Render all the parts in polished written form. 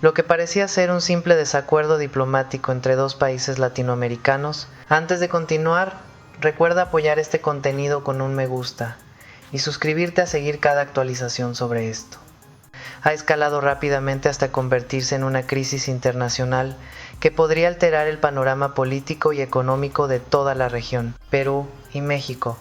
Lo que parecía ser un simple desacuerdo diplomático entre dos países latinoamericanos. Antes de continuar, recuerda apoyar este contenido con un me gusta y suscribirte a seguir cada actualización sobre esto. Ha escalado rápidamente hasta convertirse en una crisis internacional que podría alterar el panorama político y económico de toda la región. Perú y México,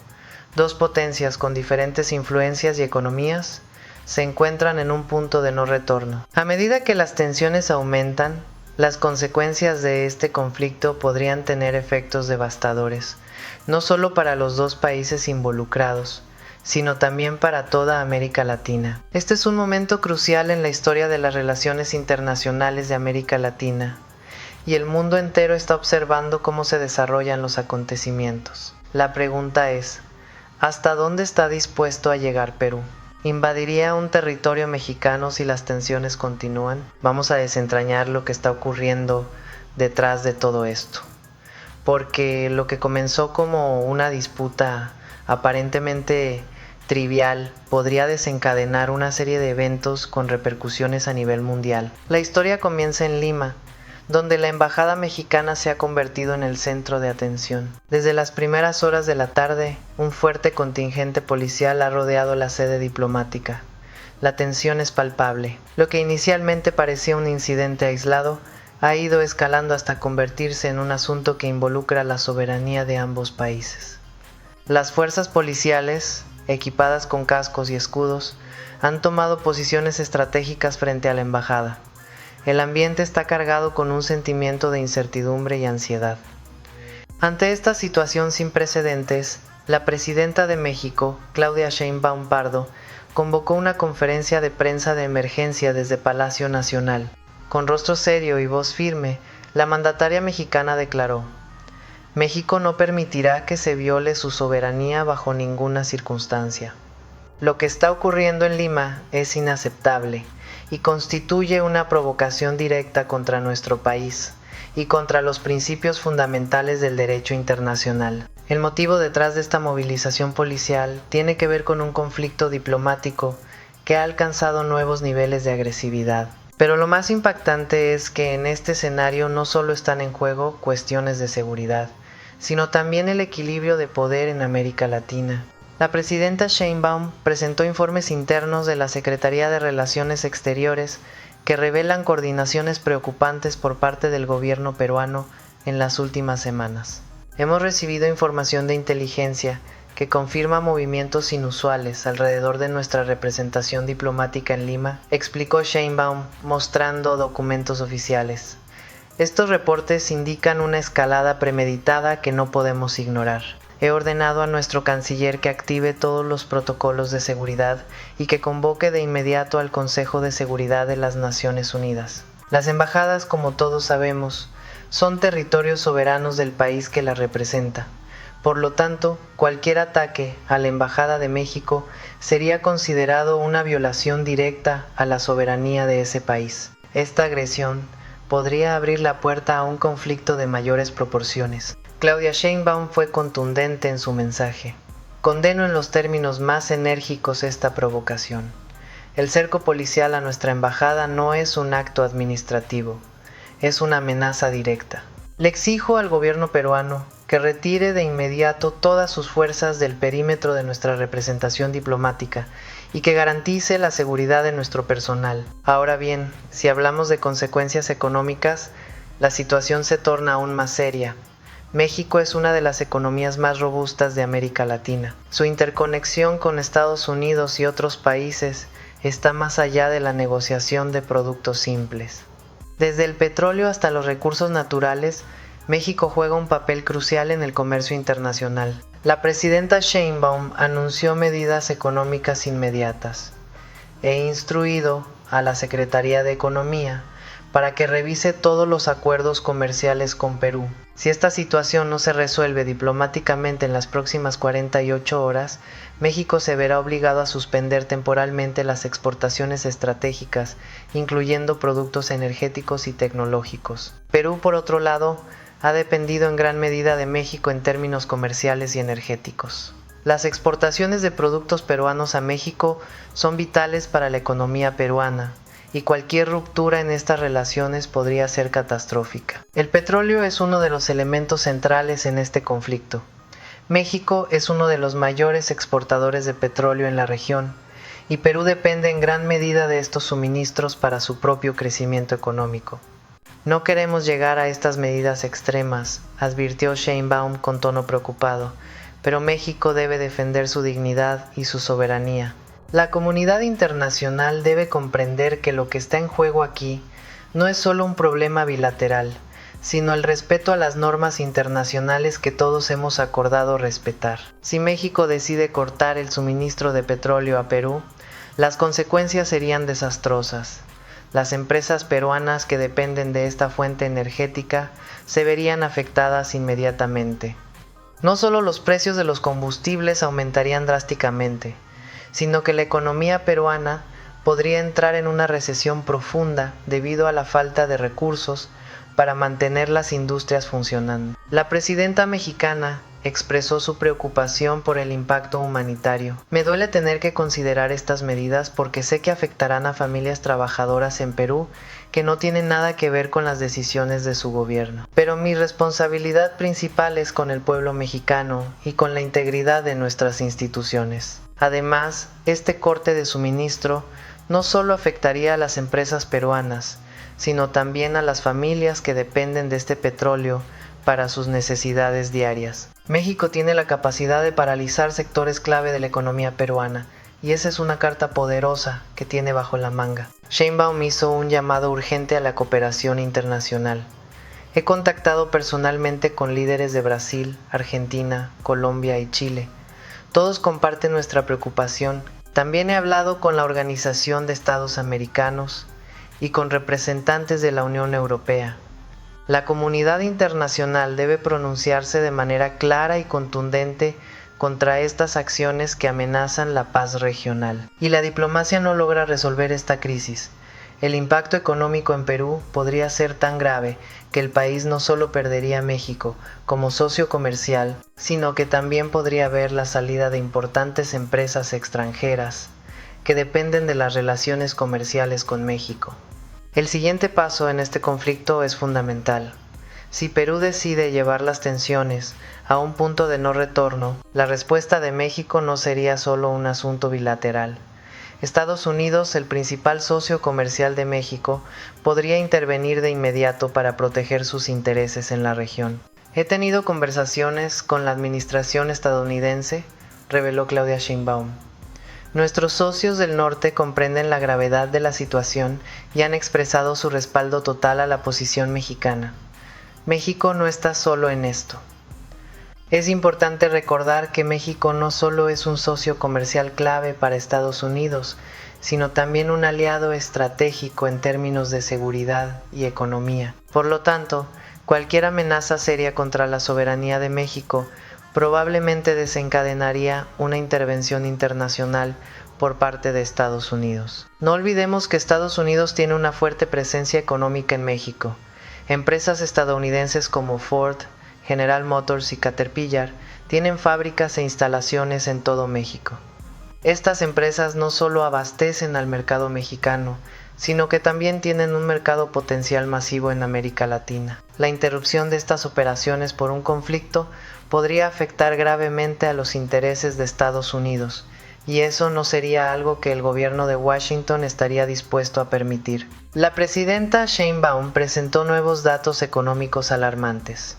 dos potencias con diferentes influencias y economías, se encuentran en un punto de no retorno. A medida que las tensiones aumentan, las consecuencias de este conflicto podrían tener efectos devastadores, no solo para los dos países involucrados, sino también para toda América Latina. Este es un momento crucial en la historia de las relaciones internacionales de América Latina, y el mundo entero está observando cómo se desarrollan los acontecimientos. La pregunta es, ¿hasta dónde está dispuesto a llegar Perú? ¿Invadiría un territorio mexicano si las tensiones continúan? Vamos a desentrañar lo que está ocurriendo detrás de todo esto. Porque lo que comenzó como una disputa aparentemente trivial podría desencadenar una serie de eventos con repercusiones a nivel mundial. La historia comienza en Lima, donde la embajada mexicana se ha convertido en el centro de atención. Desde las primeras horas de la tarde, un fuerte contingente policial ha rodeado la sede diplomática. La tensión es palpable. Lo que inicialmente parecía un incidente aislado ha ido escalando hasta convertirse en un asunto que involucra la soberanía de ambos países. Las fuerzas policiales, equipadas con cascos y escudos, han tomado posiciones estratégicas frente a la embajada. El ambiente está cargado con un sentimiento de incertidumbre y ansiedad. Ante esta situación sin precedentes, la presidenta de México, Claudia Sheinbaum Pardo, convocó una conferencia de prensa de emergencia desde Palacio Nacional. Con rostro serio y voz firme, la mandataria mexicana declaró: México no permitirá que se viole su soberanía bajo ninguna circunstancia. Lo que está ocurriendo en Lima es inaceptable y constituye una provocación directa contra nuestro país y contra los principios fundamentales del derecho internacional. El motivo detrás de esta movilización policial tiene que ver con un conflicto diplomático que ha alcanzado nuevos niveles de agresividad. Pero lo más impactante es que en este escenario no solo están en juego cuestiones de seguridad, sino también el equilibrio de poder en América Latina. La presidenta Sheinbaum presentó informes internos de la Secretaría de Relaciones Exteriores que revelan coordinaciones preocupantes por parte del gobierno peruano en las últimas semanas. Hemos recibido información de inteligencia que confirma movimientos inusuales alrededor de nuestra representación diplomática en Lima, explicó Sheinbaum mostrando documentos oficiales. Estos reportes indican una escalada premeditada que no podemos ignorar. He ordenado a nuestro canciller que active todos los protocolos de seguridad y que convoque de inmediato al Consejo de Seguridad de las Naciones Unidas. Las embajadas, como todos sabemos, son territorios soberanos del país que las representa. Por lo tanto, cualquier ataque a la Embajada de México sería considerado una violación directa a la soberanía de ese país. Esta agresión podría abrir la puerta a un conflicto de mayores proporciones. Claudia Sheinbaum fue contundente en su mensaje. Condeno en los términos más enérgicos esta provocación. El cerco policial a nuestra embajada no es un acto administrativo, es una amenaza directa. Le exijo al gobierno peruano que retire de inmediato todas sus fuerzas del perímetro de nuestra representación diplomática y que garantice la seguridad de nuestro personal. Ahora bien, si hablamos de consecuencias económicas, la situación se torna aún más seria. México es una de las economías más robustas de América Latina. Su interconexión con Estados Unidos y otros países está más allá de la negociación de productos simples. Desde el petróleo hasta los recursos naturales, México juega un papel crucial en el comercio internacional. La presidenta Sheinbaum anunció medidas económicas inmediatas. He instruido a la Secretaría de Economía para que revise todos los acuerdos comerciales con Perú. Si esta situación no se resuelve diplomáticamente en las próximas 48 horas, México se verá obligado a suspender temporalmente las exportaciones estratégicas, incluyendo productos energéticos y tecnológicos. Perú, por otro lado, ha dependido en gran medida de México en términos comerciales y energéticos. Las exportaciones de productos peruanos a México son vitales para la economía peruana y cualquier ruptura en estas relaciones podría ser catastrófica. El petróleo es uno de los elementos centrales en este conflicto. México es uno de los mayores exportadores de petróleo en la región, y Perú depende en gran medida de estos suministros para su propio crecimiento económico. No queremos llegar a estas medidas extremas, advirtió Sheinbaum con tono preocupado, pero México debe defender su dignidad y su soberanía. La comunidad internacional debe comprender que lo que está en juego aquí no es solo un problema bilateral, sino el respeto a las normas internacionales que todos hemos acordado respetar. Si México decide cortar el suministro de petróleo a Perú, las consecuencias serían desastrosas. Las empresas peruanas que dependen de esta fuente energética se verían afectadas inmediatamente. No solo los precios de los combustibles aumentarían drásticamente, sino que la economía peruana podría entrar en una recesión profunda debido a la falta de recursos para mantener las industrias funcionando. La presidenta mexicana expresó su preocupación por el impacto humanitario. Me duele tener que considerar estas medidas porque sé que afectarán a familias trabajadoras en Perú que no tienen nada que ver con las decisiones de su gobierno. Pero mi responsabilidad principal es con el pueblo mexicano y con la integridad de nuestras instituciones. Además, este corte de suministro no solo afectaría a las empresas peruanas, sino también a las familias que dependen de este petróleo para sus necesidades diarias. México tiene la capacidad de paralizar sectores clave de la economía peruana, y esa es una carta poderosa que tiene bajo la manga. Sheinbaum hizo un llamado urgente a la cooperación internacional. He contactado personalmente con líderes de Brasil, Argentina, Colombia y Chile. Todos comparten nuestra preocupación. También he hablado con la Organización de Estados Americanos y con representantes de la Unión Europea. La comunidad internacional debe pronunciarse de manera clara y contundente contra estas acciones que amenazan la paz regional. Y la diplomacia no logra resolver esta crisis. El impacto económico en Perú podría ser tan grave que el país no solo perdería a México como socio comercial, sino que también podría ver la salida de importantes empresas extranjeras que dependen de las relaciones comerciales con México. El siguiente paso en este conflicto es fundamental. Si Perú decide llevar las tensiones a un punto de no retorno, la respuesta de México no sería solo un asunto bilateral. Estados Unidos, el principal socio comercial de México, podría intervenir de inmediato para proteger sus intereses en la región. He tenido conversaciones con la administración estadounidense, reveló Claudia Sheinbaum. Nuestros socios del norte comprenden la gravedad de la situación y han expresado su respaldo total a la posición mexicana. México no está solo en esto. Es importante recordar que México no solo es un socio comercial clave para Estados Unidos, sino también un aliado estratégico en términos de seguridad y economía. Por lo tanto, cualquier amenaza seria contra la soberanía de México probablemente desencadenaría una intervención internacional por parte de Estados Unidos. No olvidemos que Estados Unidos tiene una fuerte presencia económica en México. Empresas estadounidenses como Ford, General Motors y Caterpillar tienen fábricas e instalaciones en todo México. Estas empresas no solo abastecen al mercado mexicano, sino que también tienen un mercado potencial masivo en América Latina. La interrupción de estas operaciones por un conflicto podría afectar gravemente a los intereses de Estados Unidos, y eso no sería algo que el gobierno de Washington estaría dispuesto a permitir. La presidenta Sheinbaum presentó nuevos datos económicos alarmantes.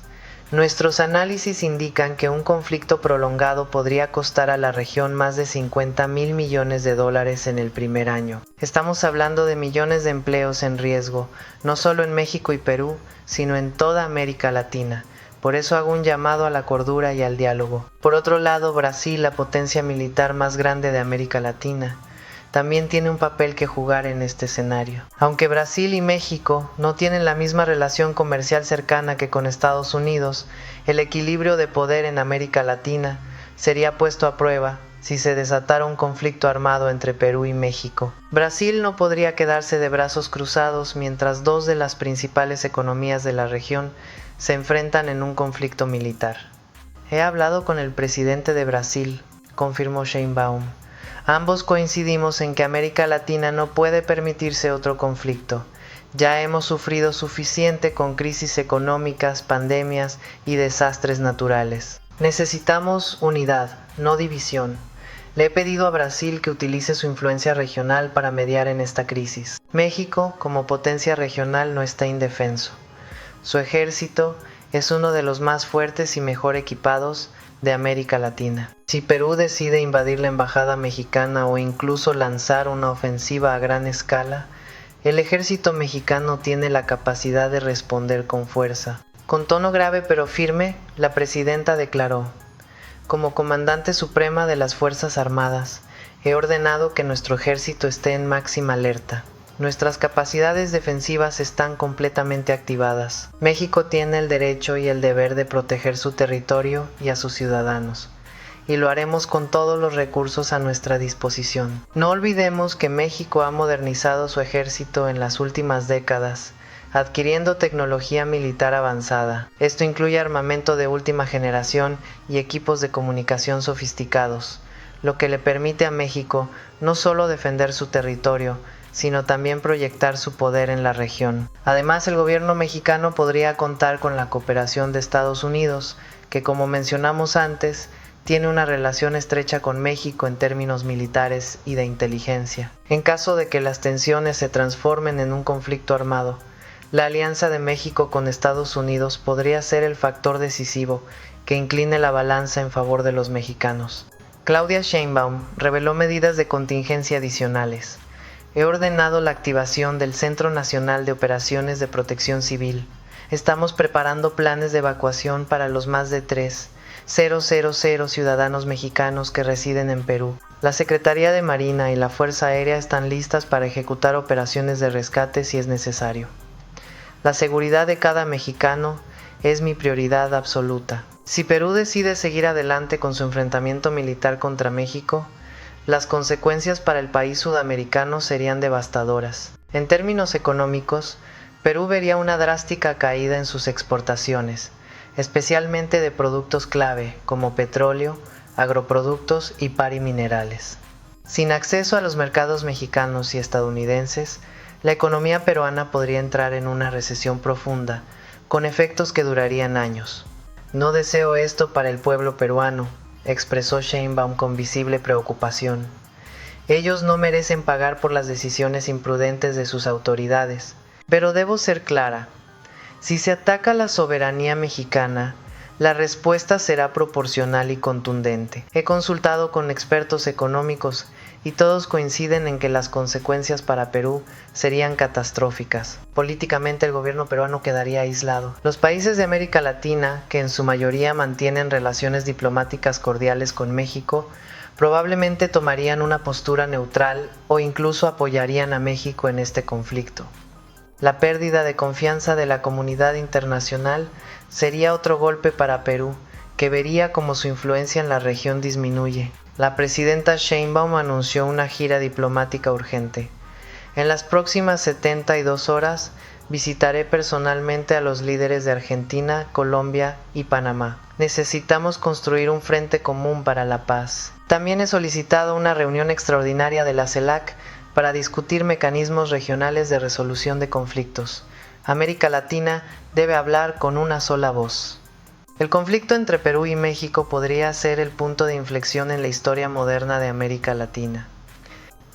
Nuestros análisis indican que un conflicto prolongado podría costar a la región más de $50,000 millones en el primer año. Estamos hablando de millones de empleos en riesgo, no solo en México y Perú, sino en toda América Latina. Por eso hago un llamado a la cordura y al diálogo. Por otro lado, Brasil, la potencia militar más grande de América Latina, también tiene un papel que jugar en este escenario. Aunque Brasil y México no tienen la misma relación comercial cercana que con Estados Unidos, el equilibrio de poder en América Latina sería puesto a prueba si se desatara un conflicto armado entre Perú y México. Brasil no podría quedarse de brazos cruzados mientras dos de las principales economías de la región se enfrentan en un conflicto militar. He hablado con el presidente de Brasil, confirmó Sheinbaum. Ambos coincidimos en que América Latina no puede permitirse otro conflicto. Ya hemos sufrido suficiente con crisis económicas, pandemias y desastres naturales. Necesitamos unidad, no división. Le he pedido a Brasil que utilice su influencia regional para mediar en esta crisis. México, como potencia regional, no está indefenso. Su ejército es uno de los más fuertes y mejor equipados de América Latina. Si Perú decide invadir la embajada mexicana o incluso lanzar una ofensiva a gran escala, el ejército mexicano tiene la capacidad de responder con fuerza. Con tono grave pero firme, la presidenta declaró: como comandante suprema de las Fuerzas Armadas, he ordenado que nuestro ejército esté en máxima alerta. Nuestras capacidades defensivas están completamente activadas. México tiene el derecho y el deber de proteger su territorio y a sus ciudadanos, y lo haremos con todos los recursos a nuestra disposición. No olvidemos que México ha modernizado su ejército en las últimas décadas, adquiriendo tecnología militar avanzada. Esto incluye armamento de última generación y equipos de comunicación sofisticados, lo que le permite a México no solo defender su territorio, sino también proyectar su poder en la región. Además, el gobierno mexicano podría contar con la cooperación de Estados Unidos, que, como mencionamos antes, tiene una relación estrecha con México en términos militares y de inteligencia. En caso de que las tensiones se transformen en un conflicto armado, la alianza de México con Estados Unidos podría ser el factor decisivo que incline la balanza en favor de los mexicanos. Claudia Sheinbaum reveló medidas de contingencia adicionales. He ordenado la activación del Centro Nacional de Operaciones de Protección Civil. Estamos preparando planes de evacuación para los más de 3,000 ciudadanos mexicanos que residen en Perú. La Secretaría de Marina y la Fuerza Aérea están listas para ejecutar operaciones de rescate si es necesario. La seguridad de cada mexicano es mi prioridad absoluta. Si Perú decide seguir adelante con su enfrentamiento militar contra México, las consecuencias para el país sudamericano serían devastadoras. En términos económicos, Perú vería una drástica caída en sus exportaciones, especialmente de productos clave como petróleo, agroproductos y pariminerales. Sin acceso a los mercados mexicanos y estadounidenses, la economía peruana podría entrar en una recesión profunda, con efectos que durarían años. No deseo esto para el pueblo peruano, expresó Sheinbaum con visible preocupación. Ellos no merecen pagar por las decisiones imprudentes de sus autoridades. Pero debo ser clara. Si se ataca la soberanía mexicana, la respuesta será proporcional y contundente. He consultado con expertos económicos y todos coinciden en que las consecuencias para Perú serían catastróficas. Políticamente el gobierno peruano quedaría aislado. Los países de América Latina, que en su mayoría mantienen relaciones diplomáticas cordiales con México, probablemente tomarían una postura neutral o incluso apoyarían a México en este conflicto. La pérdida de confianza de la comunidad internacional sería otro golpe para Perú, que vería como su influencia en la región disminuye. La presidenta Sheinbaum anunció una gira diplomática urgente. En las próximas 72 horas visitaré personalmente a los líderes de Argentina, Colombia y Panamá. Necesitamos construir un frente común para la paz. También he solicitado una reunión extraordinaria de la CELAC para discutir mecanismos regionales de resolución de conflictos. América Latina debe hablar con una sola voz. El conflicto entre Perú y México podría ser el punto de inflexión en la historia moderna de América Latina.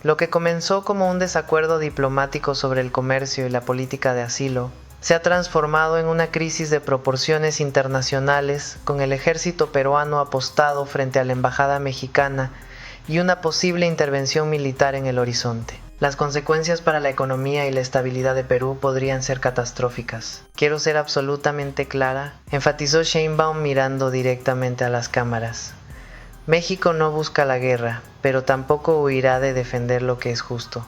Lo que comenzó como un desacuerdo diplomático sobre el comercio y la política de asilo, se ha transformado en una crisis de proporciones internacionales, con el ejército peruano apostado frente a la embajada mexicana y una posible intervención militar en el horizonte. Las consecuencias para la economía y la estabilidad de Perú podrían ser catastróficas. Quiero ser absolutamente clara, enfatizó Sheinbaum mirando directamente a las cámaras. México no busca la guerra, pero tampoco huirá de defender lo que es justo.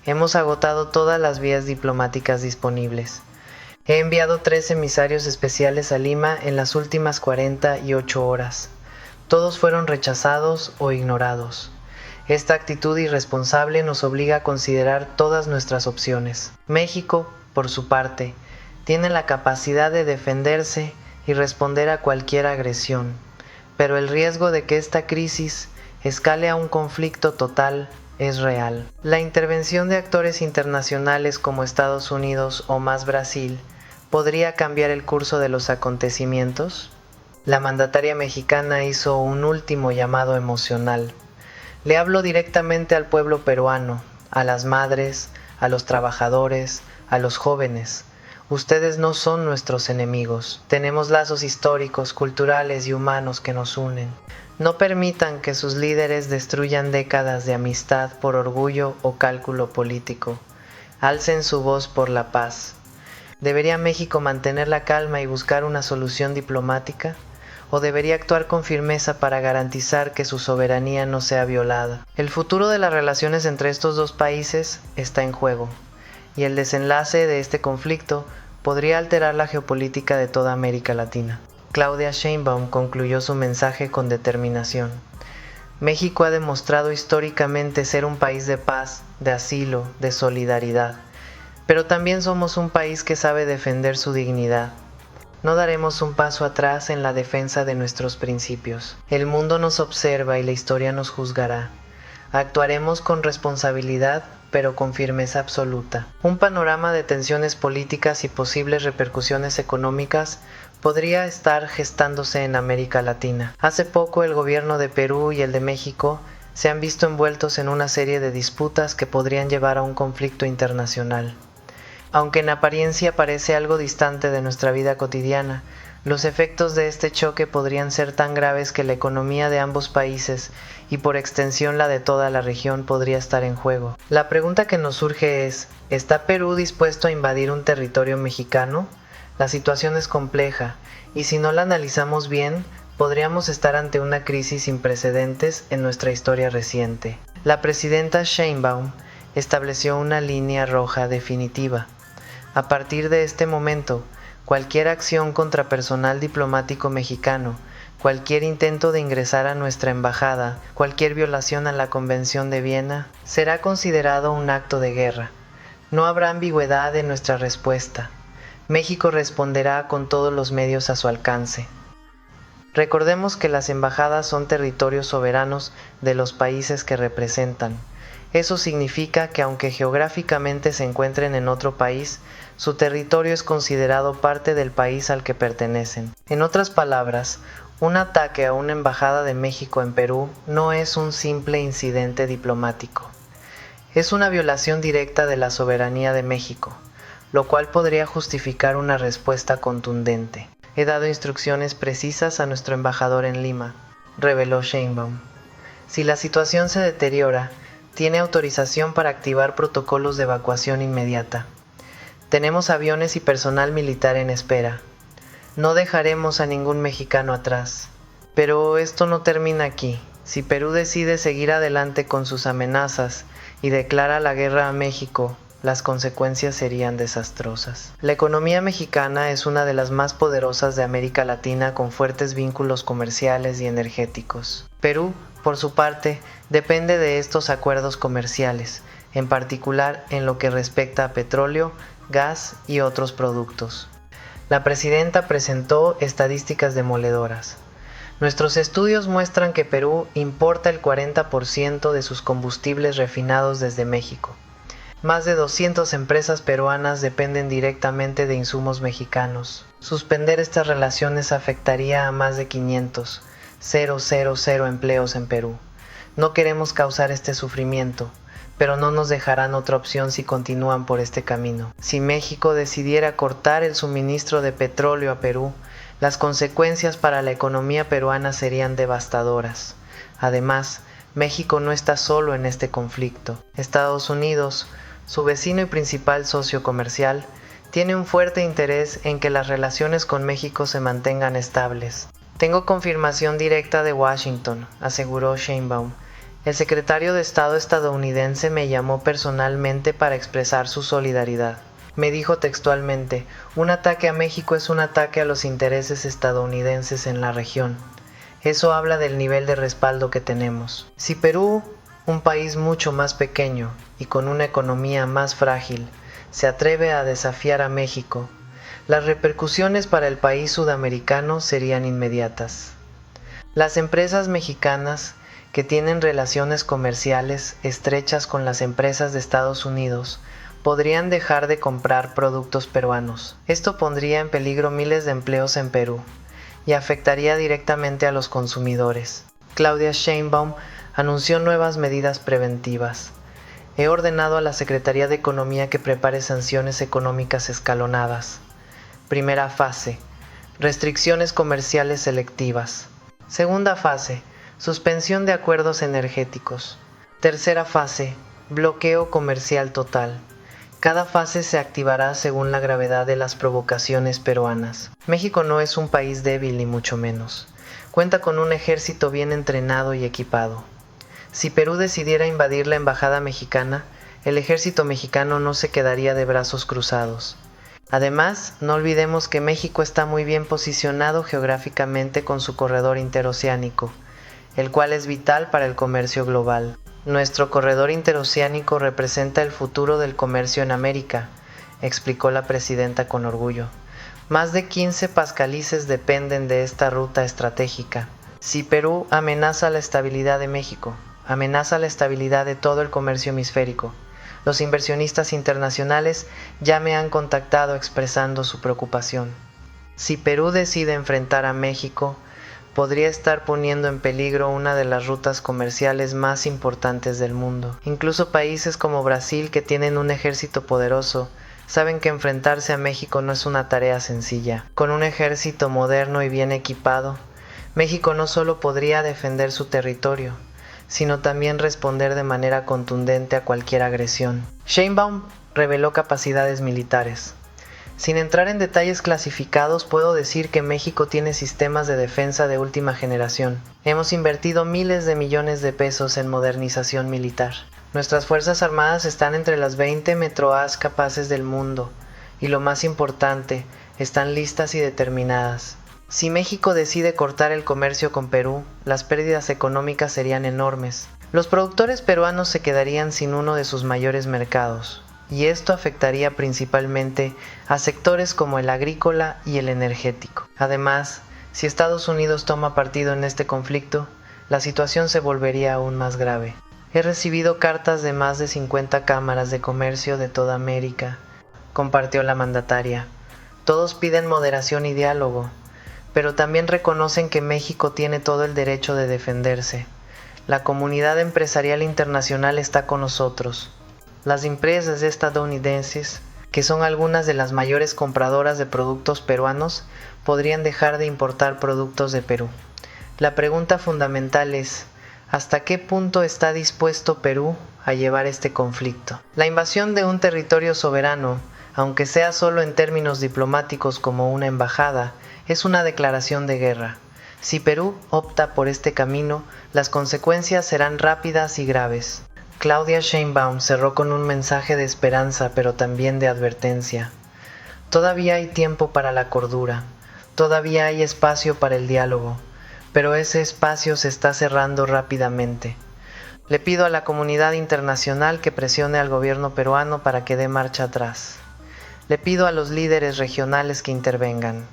Hemos agotado todas las vías diplomáticas disponibles. He enviado 3 emisarios especiales a Lima en las últimas 48 horas. Todos fueron rechazados o ignorados. Esta actitud irresponsable nos obliga a considerar todas nuestras opciones. México, por su parte, tiene la capacidad de defenderse y responder a cualquier agresión, pero el riesgo de que esta crisis escale a un conflicto total es real. La intervención de actores internacionales como Estados Unidos o más Brasil podría cambiar el curso de los acontecimientos. La mandataria mexicana hizo un último llamado emocional. Le hablo directamente al pueblo peruano, a las madres, a los trabajadores, a los jóvenes. Ustedes no son nuestros enemigos. Tenemos lazos históricos, culturales y humanos que nos unen. No permitan que sus líderes destruyan décadas de amistad por orgullo o cálculo político. Alcen su voz por la paz. ¿Debería México mantener la calma y buscar una solución diplomática? ¿O debería actuar con firmeza para garantizar que su soberanía no sea violada? El futuro de las relaciones entre estos dos países está en juego, y el desenlace de este conflicto podría alterar la geopolítica de toda América Latina. Claudia Sheinbaum concluyó su mensaje con determinación. México ha demostrado históricamente ser un país de paz, de asilo, de solidaridad, pero también somos un país que sabe defender su dignidad. No daremos un paso atrás en la defensa de nuestros principios. El mundo nos observa y la historia nos juzgará. Actuaremos con responsabilidad, pero con firmeza absoluta. Un panorama de tensiones políticas y posibles repercusiones económicas podría estar gestándose en América Latina. Hace poco el gobierno de Perú y el de México se han visto envueltos en una serie de disputas que podrían llevar a un conflicto internacional. Aunque en apariencia parece algo distante de nuestra vida cotidiana, los efectos de este choque podrían ser tan graves que la economía de ambos países y por extensión la de toda la región podría estar en juego. La pregunta que nos surge es, ¿está Perú dispuesto a invadir un territorio mexicano? La situación es compleja, y si no la analizamos bien, podríamos estar ante una crisis sin precedentes en nuestra historia reciente. La presidenta Sheinbaum estableció una línea roja definitiva. A partir de este momento, cualquier acción contra personal diplomático mexicano, cualquier intento de ingresar a nuestra embajada, cualquier violación a la Convención de Viena, será considerado un acto de guerra. No habrá ambigüedad en nuestra respuesta. México responderá con todos los medios a su alcance. Recordemos que las embajadas son territorios soberanos de los países que representan. Eso significa que aunque geográficamente se encuentren en otro país, su territorio es considerado parte del país al que pertenecen. En otras palabras, un ataque a una embajada de México en Perú no es un simple incidente diplomático. Es una violación directa de la soberanía de México, lo cual podría justificar una respuesta contundente. He dado instrucciones precisas a nuestro embajador en Lima, reveló Sheinbaum. Si la situación se deteriora, tiene autorización para activar protocolos de evacuación inmediata. Tenemos aviones y personal militar en espera. No dejaremos a ningún mexicano atrás. Pero esto no termina aquí. Si Perú decide seguir adelante con sus amenazas y declara la guerra a México, las consecuencias serían desastrosas. La economía mexicana es una de las más poderosas de América Latina con fuertes vínculos comerciales y energéticos. Perú, por su parte, depende de estos acuerdos comerciales, en particular en lo que respecta a petróleo, gas y otros productos. La presidenta presentó estadísticas demoledoras. Nuestros estudios muestran que Perú importa el 40% de sus combustibles refinados desde México. Más de 200 empresas peruanas dependen directamente de insumos mexicanos. Suspender estas relaciones afectaría a más de 500, 000 empleos en Perú. No queremos causar este sufrimiento, pero no nos dejarán otra opción si continúan por este camino. Si México decidiera cortar el suministro de petróleo a Perú, las consecuencias para la economía peruana serían devastadoras. Además, México no está solo en este conflicto. Estados Unidos, su vecino y principal socio comercial, tiene un fuerte interés en que las relaciones con México se mantengan estables. Tengo confirmación directa de Washington, aseguró Sheinbaum. El secretario de Estado estadounidense me llamó personalmente para expresar su solidaridad. Me dijo textualmente, un ataque a México es un ataque a los intereses estadounidenses en la región. Eso habla del nivel de respaldo que tenemos. Si Perú, un país mucho más pequeño y con una economía más frágil, se atreve a desafiar a México, las repercusiones para el país sudamericano serían inmediatas. Las empresas mexicanas que tienen relaciones comerciales estrechas con las empresas de Estados Unidos, podrían dejar de comprar productos peruanos. Esto pondría en peligro miles de empleos en Perú y afectaría directamente a los consumidores. Claudia Sheinbaum anunció nuevas medidas preventivas. He ordenado a la Secretaría de Economía que prepare sanciones económicas escalonadas. Primera fase: restricciones comerciales selectivas. Segunda fase: suspensión de acuerdos energéticos. Tercera fase: bloqueo comercial total. Cada fase se activará según la gravedad de las provocaciones peruanas. México no es un país débil ni mucho menos. Cuenta con un ejército bien entrenado y equipado. Si Perú decidiera invadir la embajada mexicana, el ejército mexicano no se quedaría de brazos cruzados. Además, no olvidemos que México está muy bien posicionado geográficamente con su corredor interoceánico, el cual es vital para el comercio global. Nuestro corredor interoceánico representa el futuro del comercio en América, explicó la presidenta con orgullo. Más de 15 pascalices dependen de esta ruta estratégica. Si Perú amenaza la estabilidad de México, amenaza la estabilidad de todo el comercio hemisférico. Los inversionistas internacionales ya me han contactado expresando su preocupación. Si Perú decide enfrentar a México, podría estar poniendo en peligro una de las rutas comerciales más importantes del mundo. Incluso países como Brasil, que tienen un ejército poderoso, saben que enfrentarse a México no es una tarea sencilla. Con un ejército moderno y bien equipado, México no solo podría defender su territorio, sino también responder de manera contundente a cualquier agresión. Sheinbaum reveló capacidades militares. Sin entrar en detalles clasificados, puedo decir que México tiene sistemas de defensa de última generación. Hemos invertido miles de millones de pesos en modernización militar. Nuestras Fuerzas Armadas están entre las 20 MetroAs capaces del mundo, y lo más importante, están listas y determinadas. Si México decide cortar el comercio con Perú, las pérdidas económicas serían enormes. Los productores peruanos se quedarían sin uno de sus mayores mercados, y esto afectaría principalmente a sectores como el agrícola y el energético. Además, si Estados Unidos toma partido en este conflicto, la situación se volvería aún más grave. He recibido cartas de más de 50 cámaras de comercio de toda América, compartió la mandataria. Todos piden moderación y diálogo, pero también reconocen que México tiene todo el derecho de defenderse. La comunidad empresarial internacional está con nosotros. Las empresas estadounidenses, que son algunas de las mayores compradoras de productos peruanos, podrían dejar de importar productos de Perú. La pregunta fundamental es: ¿hasta qué punto está dispuesto Perú a llevar este conflicto? La invasión de un territorio soberano, aunque sea solo en términos diplomáticos como una embajada, es una declaración de guerra. Si Perú opta por este camino, las consecuencias serán rápidas y graves. Claudia Sheinbaum cerró con un mensaje de esperanza, pero también de advertencia. Todavía hay tiempo para la cordura, todavía hay espacio para el diálogo, pero ese espacio se está cerrando rápidamente. Le pido a la comunidad internacional que presione al gobierno peruano para que dé marcha atrás. Le pido a los líderes regionales que intervengan.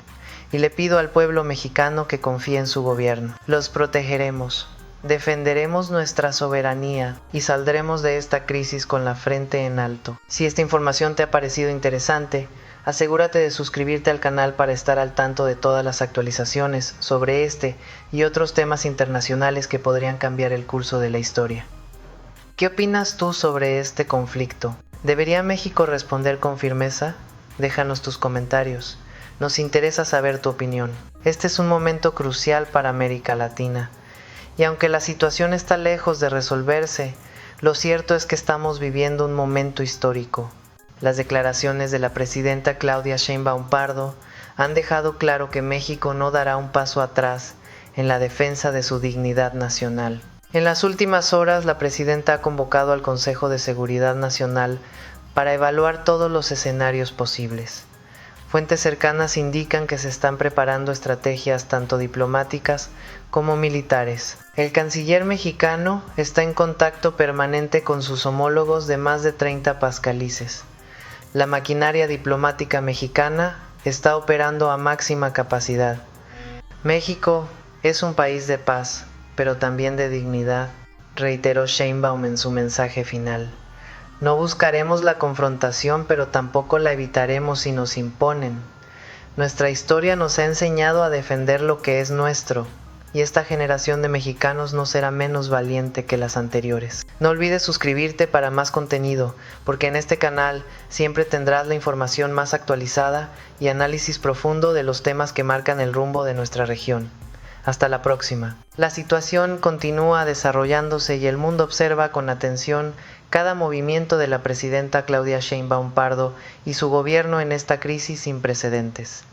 Y le pido al pueblo mexicano que confíe en su gobierno. Los protegeremos. Defenderemos nuestra soberanía y saldremos de esta crisis con la frente en alto. Si esta información te ha parecido interesante, asegúrate de suscribirte al canal para estar al tanto de todas las actualizaciones sobre este y otros temas internacionales que podrían cambiar el curso de la historia. ¿Qué opinas tú sobre este conflicto? ¿Debería México responder con firmeza? Déjanos tus comentarios. Nos interesa saber tu opinión. Este es un momento crucial para América Latina. Y aunque la situación está lejos de resolverse, lo cierto es que estamos viviendo un momento histórico. Las declaraciones de la presidenta Claudia Sheinbaum Pardo han dejado claro que México no dará un paso atrás en la defensa de su dignidad nacional. En las últimas horas, la presidenta ha convocado al Consejo de Seguridad Nacional para evaluar todos los escenarios posibles. Fuentes cercanas indican que se están preparando estrategias tanto diplomáticas como militares. El canciller mexicano está en contacto permanente con sus homólogos de más de 30 pascalices. La maquinaria diplomática mexicana está operando a máxima capacidad. México es un país de paz, pero también de dignidad, reiteró Sheinbaum en su mensaje final. No buscaremos la confrontación, pero tampoco la evitaremos si nos imponen. Nuestra historia nos ha enseñado a defender lo que es nuestro, y esta generación de mexicanos no será menos valiente que las anteriores. No olvides suscribirte para más contenido, porque en este canal siempre tendrás la información más actualizada y análisis profundo de los temas que marcan el rumbo de nuestra región. Hasta la próxima. La situación continúa desarrollándose y el mundo observa con atención cada movimiento de la presidenta Claudia Sheinbaum Pardo y su gobierno en esta crisis sin precedentes.